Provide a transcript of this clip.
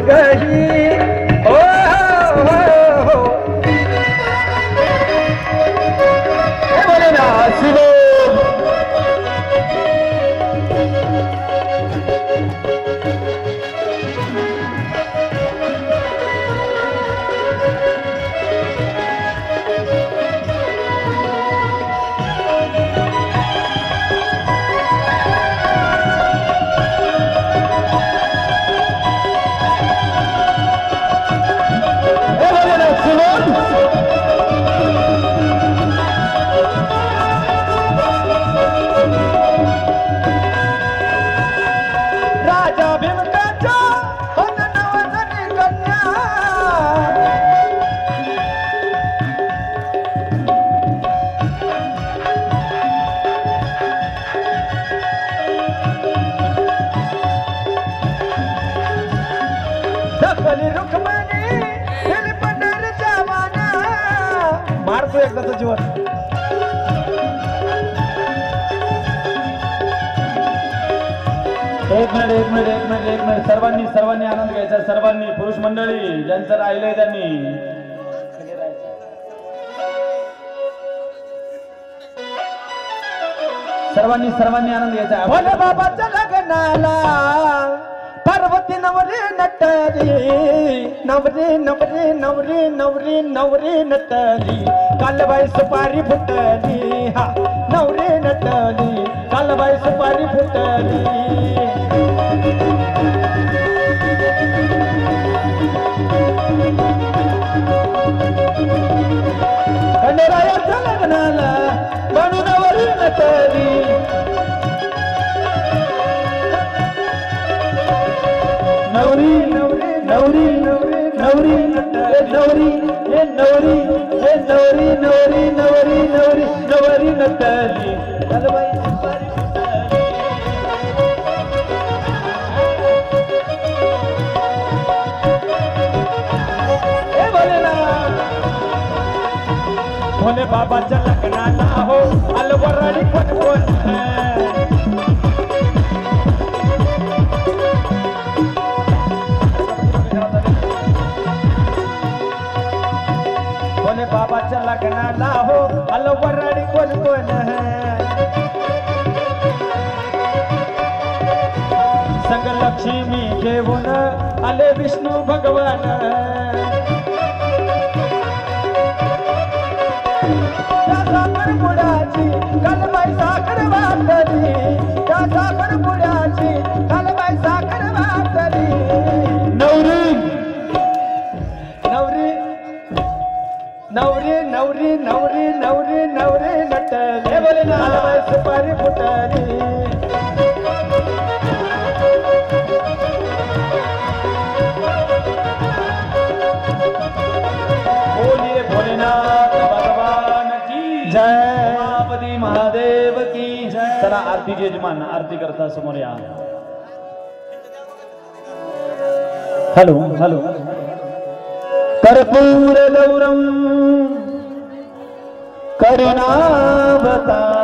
गही ओ हो बोले ना शिव मारतो एकदाचा जीवन एक मिनिट सर्वांनी आनंद घ्यायचा सर्वांनी पुरुष मंडळी ज्यांचं राहिलंय त्यांनी सर्वांनी आनंद घ्यायचा भोले बाबाच्या लग्नाला पार्वती नवरी नटली कालबाई सुपारी फुटली हा नवरी नटली कालबाई सुपारी फुटली खंडेरायाच्या लग्नाला बनू नवरी नटली नवरी नटली कालबाई सुपारी भोले बाबाच्या लग्नाला हो अलवराडी कोण भोले बाबाच्या लग्नाला हो अलवराडी कोण संग लक्ष्मी घेऊन आले विष्णू भगवान साखरपुड्याची कालबाई साखर वाटली त्या साखरपुड्याची कालबाई साखर वाटली नवरी नटली बोले ना कालबाई सुपारी फुटली बोलिए भोलेनाथ भगवान की जय उमापती महादेव की जय चला आरतीचे यजमान आरती करता समोर या हॅलो कर्पूर गौरम करुणावतारम